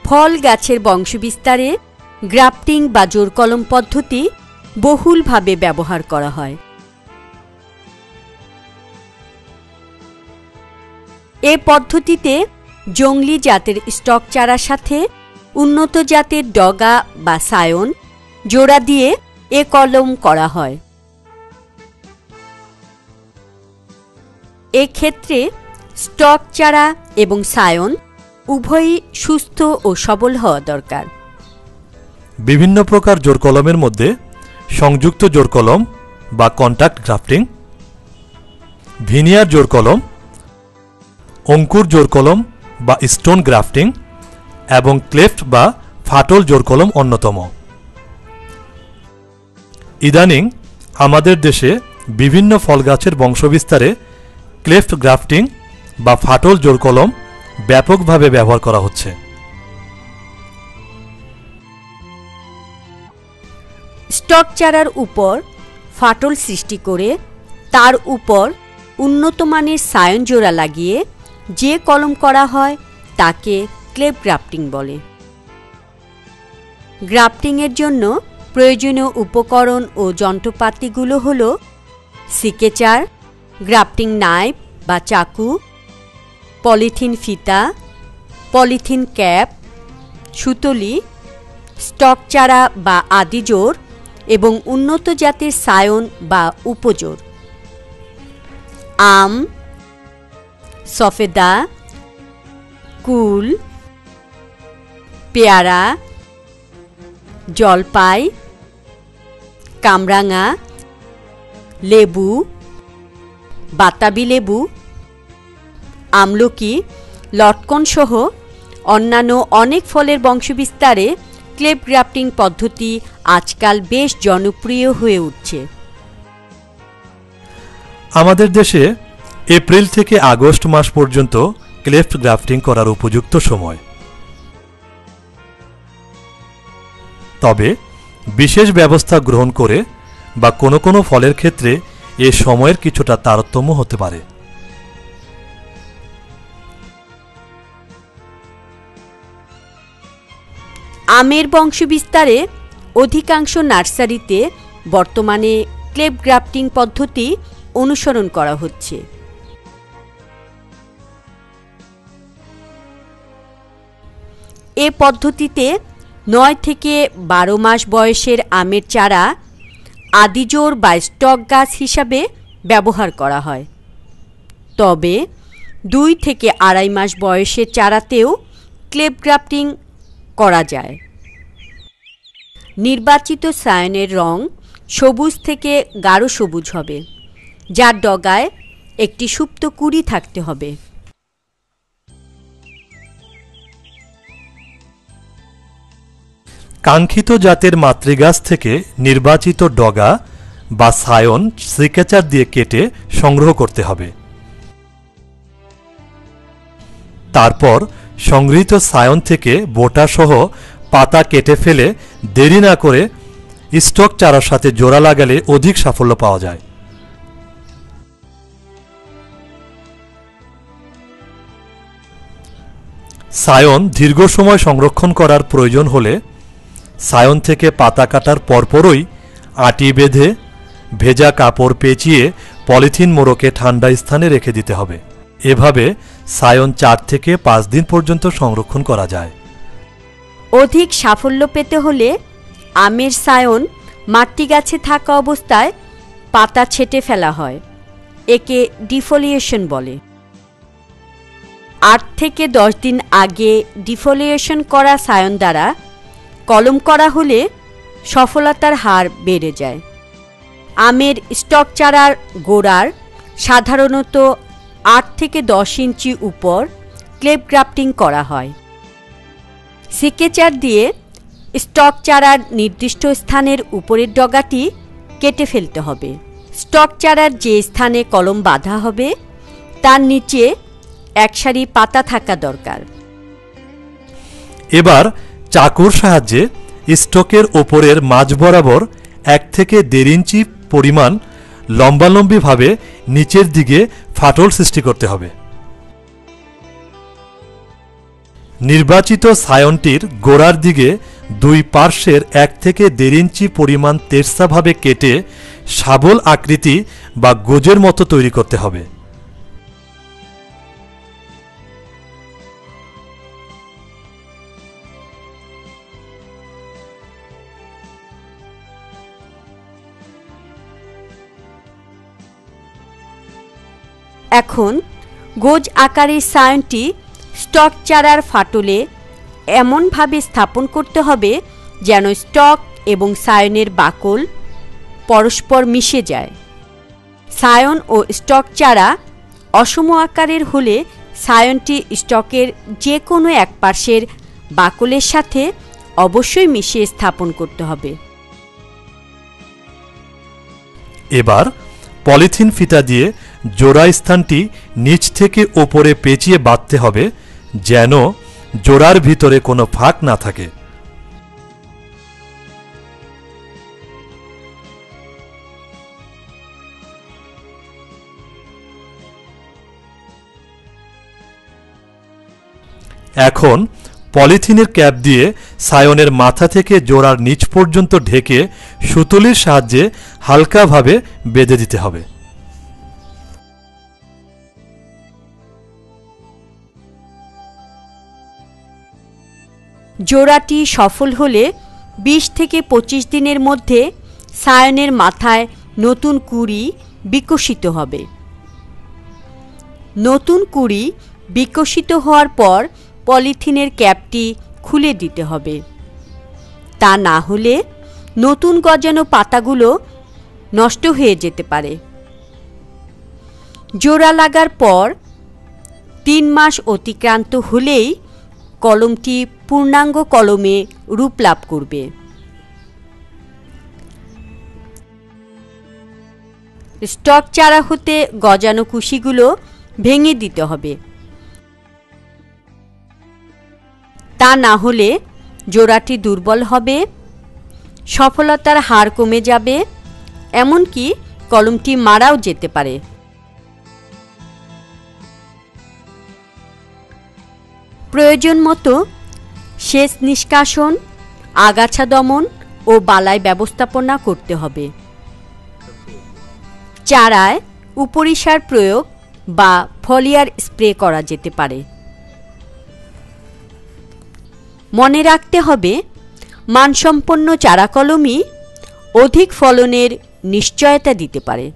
ফল গাছের বংশবিস্তারে গ্রাফটিং বা জোড় কলম পদ্ধতি বহুলভাবে ব্যবহার করা হয়। এ পদ্ধতিতে জংলি জাতের স্টক চারার সাথে উন্নত জাতের ডগা বা সায়ন জোড়া দিয়ে এ কলম করা হয়। এক্ষেত্রে স্টক চারা এবং সায়ন উভয়ই সুস্থ ও সবল হওয়া দরকার। বিভিন্ন প্রকার জোড় কলমের মধ্যে সংযুক্ত জোড় কলম বা কন্টাক্ট গ্রাফটিং, ভিনিয়ার জোড় কলম, অঙ্কুর জোড় কলম বা স্টোন গ্রাফটিং এবং ক্লেফট বা ফাটল জোড় কলম অন্যতম। ইদানিং আমাদের দেশে বিভিন্ন ফল গাছের বংশবিস্তারে ক্লেফট গ্রাফটিং বা ফাটল জোড় কলম ব্যাপকভাবে ব্যবহার করা হচ্ছে। স্টক চারার উপর ফাটল সৃষ্টি করে তার উপর উন্নত মানের সায়ন জোড়া লাগিয়ে যে কলম করা হয় তাকে ক্লেফট গ্রাফটিং বলে। গ্রাফটিংয়ের জন্য প্রয়োজনীয় উপকরণ ও যন্ত্রপাতিগুলো হল সিকেচার, গ্রাফটিং নাইফ বা চাকু, পলিথিন ফিতা, পলিথিন ক্যাপ, সুতলি, স্টক চারা বা আদি জোড় এবং উন্নত জাতের সায়ন বা উপজোড়। আম, সফেদা, কুল, পেয়ারা, জলপাই, কামরাঙা, লেবু, বাতাবি লেবু, আমলকি, লটকন সহ অন্যান্য অনেক ফলের বংশবিস্তারে ক্লেফট গ্রাফটিং পদ্ধতি আজকাল বেশ জনপ্রিয় হয়ে উঠছে। আমাদের দেশে এপ্রিল থেকে আগস্ট মাস পর্যন্ত ক্লেফট গ্রাফটিং করার উপযুক্ত সময়। তবে বিশেষ ব্যবস্থা গ্রহণ করে বা কোনো কোনো ফলের ক্ষেত্রে এ সময়ের কিছুটা তারতম্য হতে পারে। আমের বংশবিস্তারে অধিকাংশ নার্সারিতে বর্তমানে ক্লেফট গ্রাফটিং পদ্ধতি অনুসরণ করা হচ্ছে। এ পদ্ধতিতে 9 থেকে 12 মাস বয়সের আমের চারা আদিজোড় বা স্টক গাছ হিসাবে ব্যবহার করা হয়। তবে 2 থেকে 2.5 মাস বয়সের চারাতেও ক্লেফট গ্রাফটিং করা যায়। নির্বাচিত সায়নের রং সবুজ থেকে গাঢ় সবুজ হবে, যার ডগায় একটি সুপ্ত কুঁড়ি থাকতে হবে। কাঙ্ক্ষিত জাতের মাতৃগাছ থেকে নির্বাচিত ডগা বা সায়ন সিকেচার দিয়ে কেটে সংগ্রহ করতে হবে। তারপর সংগৃহীত সায়ন থেকে বোটা সহ পাতা কেটে ফেলে দেরি না করে স্টক চারার সাথে জোড়া লাগালে অধিক সাফল্য পাওয়া যায়। সায়ন দীর্ঘ সময় সংরক্ষণ করার প্রয়োজন হলে সায়ন থেকে পাতা কাটার পরপরই আটি বেঁধে ভেজা কাপড় পেঁচিয়ে পলিথিন মোড়কে ঠান্ডা স্থানে রেখে দিতে হবে। এভাবে সায়ন 4 থেকে 5 দিন পর্যন্ত সংরক্ষণ করা যায়। অধিক সাফল্য পেতে হলে আমের সায়ন মাতৃ গাছে থাকা অবস্থায় পাতা ছেঁটে ফেলা হয়। একে ডিফোলিয়েশন বলে। 8 থেকে 10 দিন আগে ডিফোলিয়েশন করা সায়ন দ্বারা কলম করা হলে সফলতার হার বেড়ে যায়। আমের স্টক চারার গোড়ার সাধারণত 8 থেকে 10 ইঞ্চি উপর ক্লেফট গ্রাফটিং করা হয়। সিকেচার দিয়ে স্টক চারার নির্দিষ্ট স্থানের উপরের ডগাটি কেটে ফেলতে হবে। স্টক চারার যে স্থানে কলম বাঁধা হবে তার নিচে এক সারি পাতা থাকা দরকার। এবার চাকুর সাহায্যে স্টকের ওপরের মাঝ বরাবর 1 থেকে 1.5 ইঞ্চি পরিমাণ লম্বালম্বিভাবে নিচের দিকে ফাটল সৃষ্টি করতে হবে। নির্বাচিত সায়নটির গোড়ার দিকে দুই পার্শ্বের 1 থেকে 1.5 ইঞ্চি পরিমাণ তেরছাভাবে কেটে শাবল আকৃতি বা গোজের মতো তৈরি করতে হবে। এখন গোজ আকারের সায়নটি স্টক চারার ফাটলে এমনভাবে স্থাপন করতে হবে যেন স্টক এবং সায়নের বাকল পরস্পর মিশে যায়। সায়ন ও স্টক চারা অসম আকারের হলে সায়নটি স্টকের যে কোনো এক পার্শ্বের বাকলের সাথে অবশ্যই মিশিয়ে স্থাপন করতে হবে। এবার পলিথিন ফিতা দিয়ে জোড়া স্থানটি নিচ থেকে ওপরে পেঁচিয়ে বাঁধতে হবে যেন জোড়ার ভিতরে কোনো ফাঁক না থাকে। এখন পলিথিনের ক্যাপ দিয়ে সায়নের মাথা থেকে জোড়ার নিচ পর্যন্ত ঢেকে সুতলির সাহায্যে হালকাভাবে বেঁধে দিতে হবে। জোড়াটি সফল হলে 20 থেকে 25 দিনের মধ্যে সায়নের মাথায় নতুন কুঁড়ি বিকশিত হবে। নতুন কুঁড়ি বিকশিত হওয়ার পর পলিথিনের ক্যাপটি খুলে দিতে হবে, তা না হলে নতুন গজানো পাতাগুলো নষ্ট হয়ে যেতে পারে। জোড়া লাগার পর 3 মাস অতিক্রান্ত হলেই কলমটি পূর্ণাঙ্গ কলমে রূপ লাভ করবে। স্টক চারা হতে গজানো কুশিগুলো ভেঙে দিতে হবে, তা না হলে জোড়াটি দুর্বল হবে, সফলতার হার কমে যাবে, এমনকি কলমটি মারাও যেতে পারে। প্রয়োজন মতো সেচ নিষ্কাশন, আগাছা দমন ও বালাই ব্যবস্থাপনা করতে হবে। চারায় উপরিসার প্রয়োগ বা ফলিয়ার স্প্রে করা যেতে পারে। মনে রাখতে হবে, মানসম্পন্ন চারা কলমই অধিক ফলনের নিশ্চয়তা দিতে পারে।